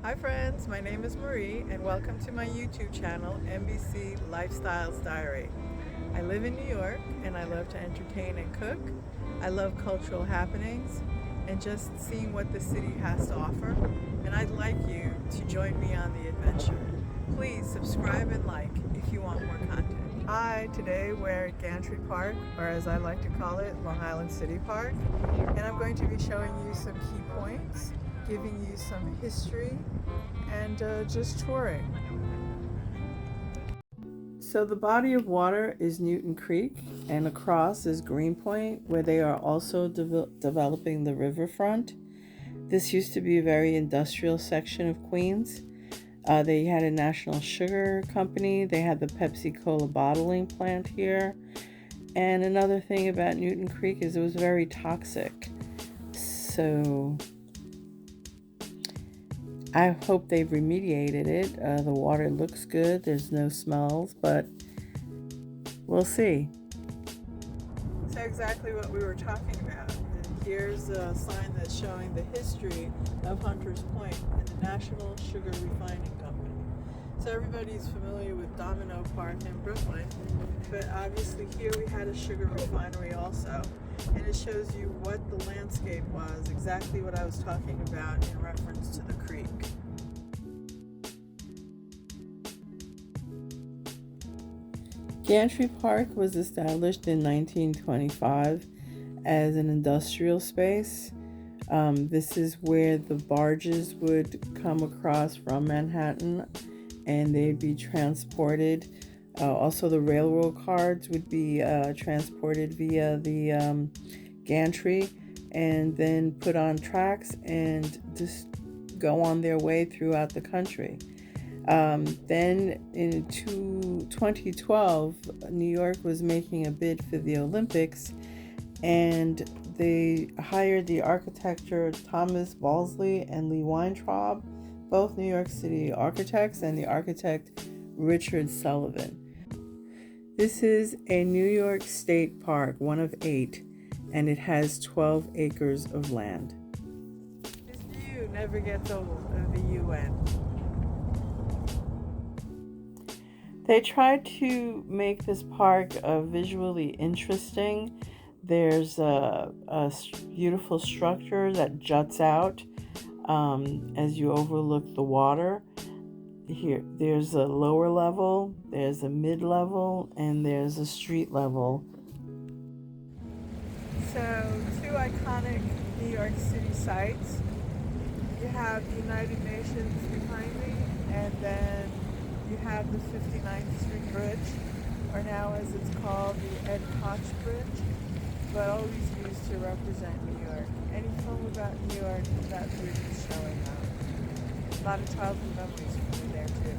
Hi friends, my name is Marie and welcome to my YouTube channel, NBC Lifestyles Diary. I live in New York and I love to entertain and cook. I love cultural happenings and just seeing what the city has to offer. And I'd like you to join me on the adventure. Please subscribe and like if you want more content. Hi, today we're at Gantry Park, or as I like to call it, Long Island City Park. And I'm going to be showing you some key points, giving you some history, and just touring. So the body of water is Newton Creek, and across is Greenpoint, where they are also developing the riverfront. This used to be a very industrial section of Queens. They had a national sugar company. They had the Pepsi-Cola bottling plant here. And another thing about Newton Creek is it was very toxic. So I hope they've remediated it. The water looks good. There's no smells, but we'll see. So exactly what we were talking about. And here's a sign that's showing the history of Hunters Point and the National Sugar Refining Company. So everybody's familiar with Domino Park in Brooklyn, but obviously here we had a sugar refinery also. And it shows you what the landscape was, exactly what I was talking about in reference to the creek. Gantry Park was established in 1925 as an industrial space. This is where the barges would come across from Manhattan and they'd be transported. Also, the railroad cars would be transported via the gantry and then put on tracks and just go on their way throughout the country. Then in 2012, New York was making a bid for the Olympics, and they hired the architecture Thomas Balsley and Lee Weintraub, both New York City architects, and the architect Richard Sullivan. This is a New York State Park, one of 8, and it has 12 acres of land. This view never gets old of the UN. They tried to make this park visually interesting. There's a beautiful structure that juts out as you overlook the water. Here, there's a lower level, there's a mid-level, and there's a street level. So, 2 iconic New York City sites. You have the United Nations behind me, and then you have the 59th Street Bridge, or now as it's called, the Ed Koch Bridge, but always used to represent New York. Any film about New York, that bridge is showing up. A lot of childhood memories from there too.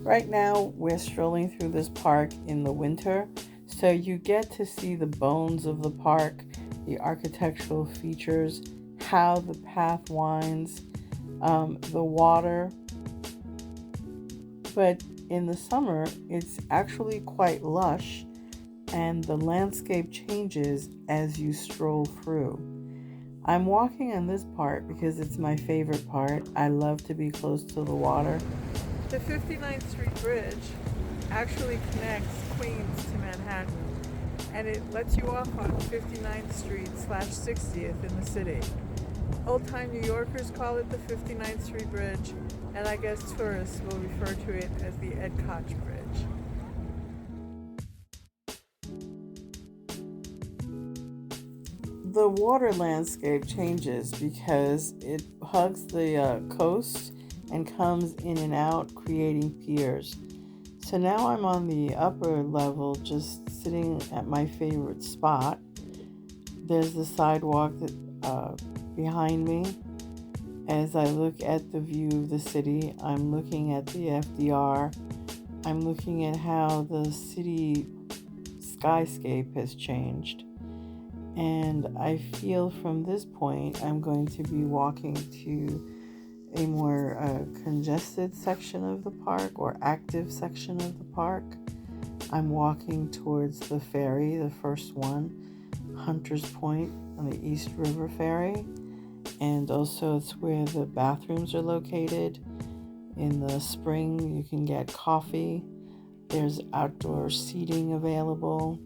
Right now, we're strolling through this park in the winter, so you get to see the bones of the park, the architectural features, how the path winds, the water. But in the summer, it's actually quite lush, and the landscape changes as you stroll through. I'm walking on this part because it's my favorite part. I love to be close to the water. The 59th Street Bridge actually connects Queens to Manhattan, and it lets you off on 59th Street / 60th in the city. Old-time New Yorkers call it the 59th Street Bridge, and I guess tourists will refer to it as the Ed Koch Bridge. The water landscape changes because it hugs the coast and comes in and out, creating piers. So now I'm on the upper level, just sitting at my favorite spot. There's the sidewalk that behind me. As I look at the view of the city, I'm looking at the FDR. I'm looking at how the city skyscape has changed. And I feel from this point, I'm going to be walking to a more congested section of the park, or active section of the park. I'm walking towards the ferry, the first one, Hunters Point on the East River Ferry. And also it's where the bathrooms are located. In the spring, you can get coffee. There's outdoor seating available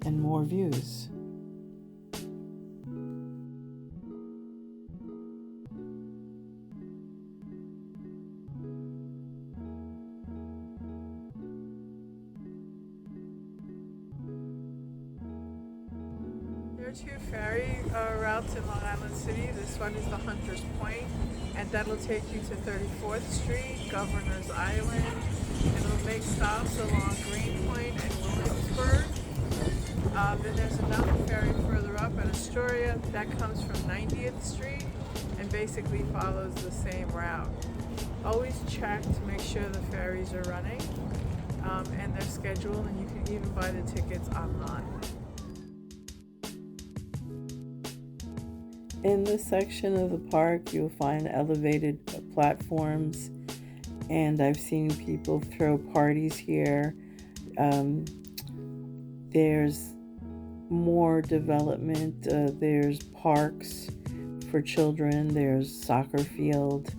and more views. There are two ferry routes in Long Island City. This one is the Hunter's Point, and that'll take you to 34th Street, Governor's Island, and it'll make stops along Greenpoint and Williamsburg. Then there's another ferry further up at Astoria that comes from 90th Street and basically follows the same route. Always check to make sure the ferries are running and they're scheduled, and you can even buy the tickets online. In this section of the park, you'll find elevated platforms, and I've seen people throw parties here. There's more development. There's parks for children. There's soccer field.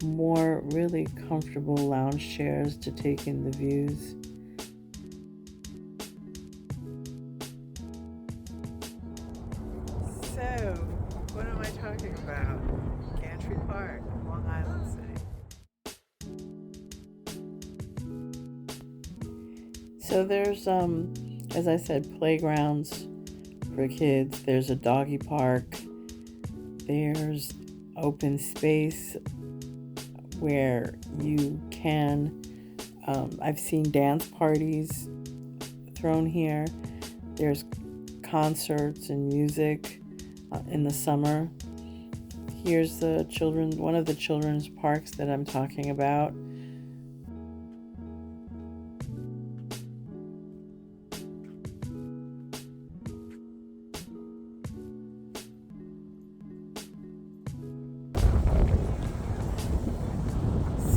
More really comfortable lounge chairs to take in the views. So, what am I talking about? Gantry Park, Long Island City. So there's, as I said, playgrounds for kids. There's a doggy park. There's open space where you can, I've seen dance parties thrown here. There's concerts and music in the summer. Here's one of the children's parks that I'm talking about.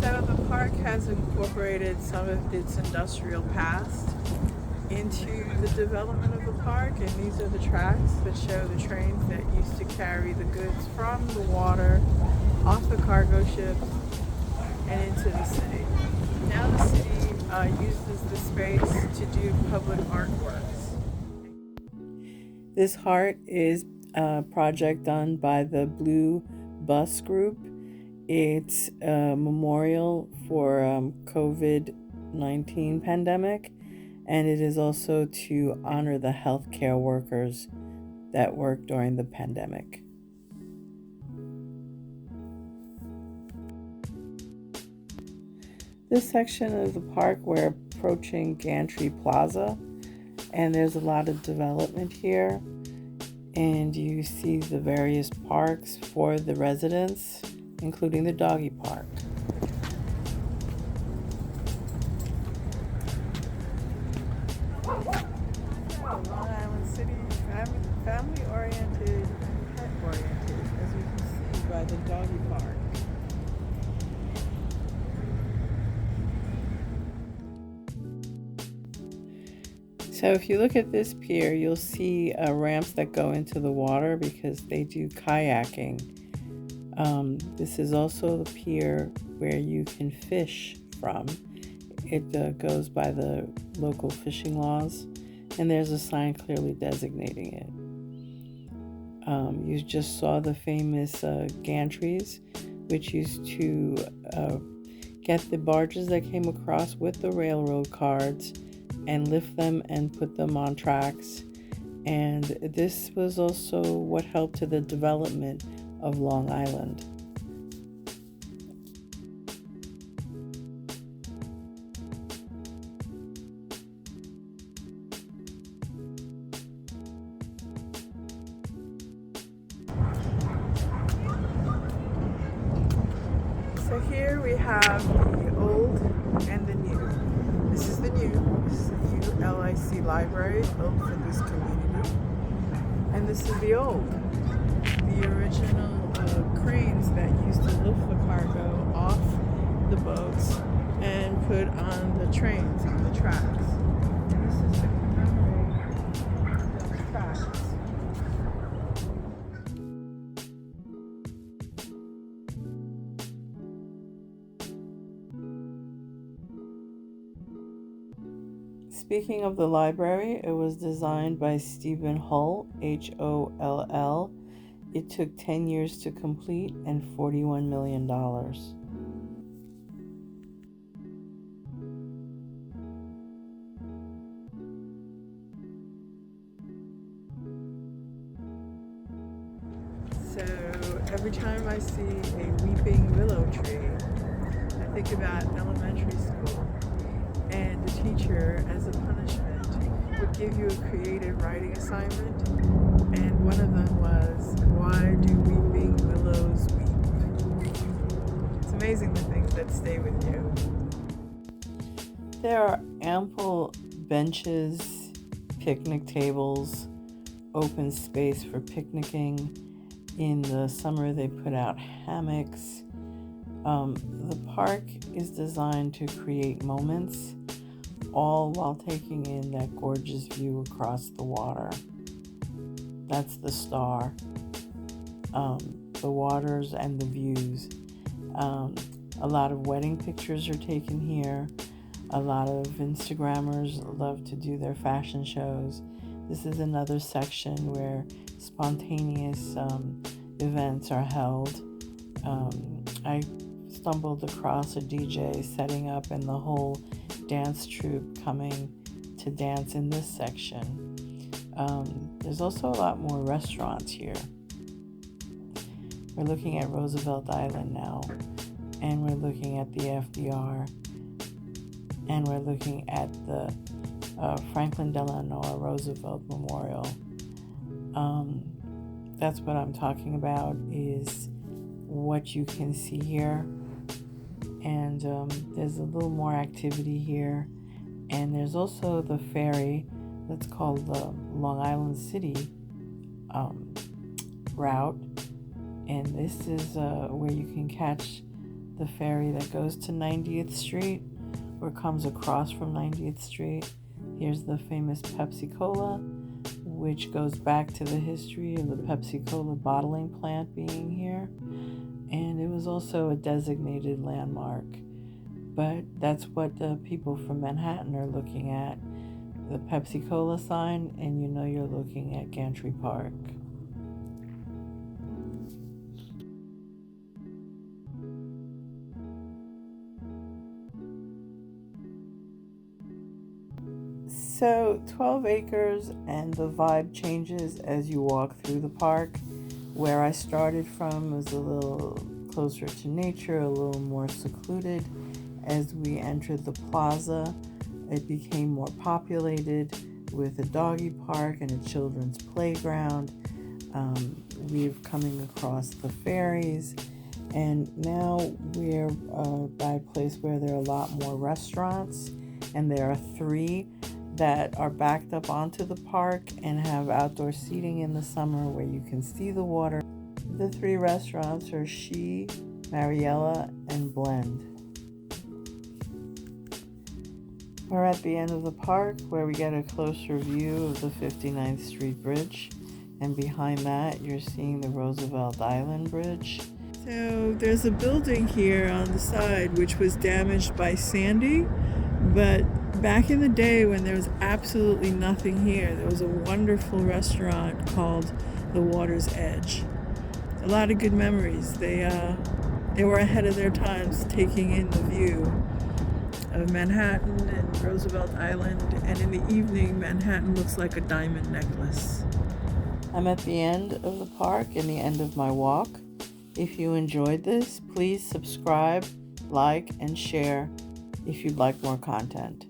So the park has incorporated some of its industrial past into the development of the park, and these are the tracks that show the trains that used to carry the goods from the water off the cargo ships and into the city. Now the city uses the space to do public artworks. This heart is a project done by the Blue Bus Group. It's a memorial for COVID-19 pandemic, and it is also to honor the healthcare workers that worked during the pandemic. This section of the park, we're approaching Gantry Plaza, and there's a lot of development here, and you see the various parks for the residents, including the doggy park. Long Island City, family-oriented and pet-oriented, as you can see by the doggy park. So if you look at this pier, you'll see ramps that go into the water because they do kayaking. This is also the pier where you can fish from. It goes by the local fishing laws, and there's a sign clearly designating it. You just saw the famous gantries, which used to get the barges that came across with the railroad cars and lift them and put them on tracks. And this was also what helped to the development of Long Island. So here we have the old and the new. This is the new. This is the new LIC library built for this community. And this is the old. The original cranes that used to lift the cargo off the boats and put on the trains on the tracks. And this is to commemorate those tracks. Speaking of the library, it was designed by Stephen Hull, Holl. It took 10 years to complete and $41 million. So every time I see a weeping willow tree, I think about elementary school. And the teacher, as a punishment, would give you a creative writing assignment. And one of them was, why do weeping willows weep? It's amazing the things that stay with you. There are ample benches, picnic tables, open space for picnicking. In the summer, they put out hammocks. The park is designed to create moments, all while taking in that gorgeous view across the water. That's the star. The waters and the views. A lot of wedding pictures are taken here. A lot of Instagrammers love to do their fashion shows. This is another section where spontaneous events are held. I stumbled across a DJ setting up and the whole dance troupe coming to dance in this section. There's also a lot more restaurants here. We're looking at Roosevelt Island now, and we're looking at the FDR, and we're looking at the Franklin Delano Roosevelt Memorial. That's what I'm talking about, is what you can see here. And there's a little more activity here. And there's also the ferry that's called the Long Island City route. And this is where you can catch the ferry that goes to 90th Street or comes across from 90th Street. Here's the famous Pepsi-Cola, which goes back to the history of the Pepsi-Cola bottling plant being here. And it was also a designated landmark. But that's what the people from Manhattan are looking at. The Pepsi-Cola sign, and you know you're looking at Gantry Park. So 12 acres, and the vibe changes as you walk through the park. Where I started from was a little closer to nature, a little more secluded. As we entered the plaza, it became more populated with a doggy park and a children's playground. We're coming across the ferries, and now we're by a place where there are a lot more restaurants, and there are 3 that are backed up onto the park and have outdoor seating in the summer where you can see the water. The 3 restaurants are She, Mariella, and Blend. We're at the end of the park where we get a closer view of the 59th Street Bridge, and behind that you're seeing the Roosevelt Island Bridge. So there's a building here on the side which was damaged by Sandy, but back in the day when there was absolutely nothing here, there was a wonderful restaurant called The Water's Edge. A lot of good memories. They were ahead of their times, taking in the view of Manhattan and Roosevelt Island, and in the evening Manhattan looks like a diamond necklace. I'm at the end of the park and the end of my walk. If you enjoyed this, please subscribe, like, and share if you'd like more content.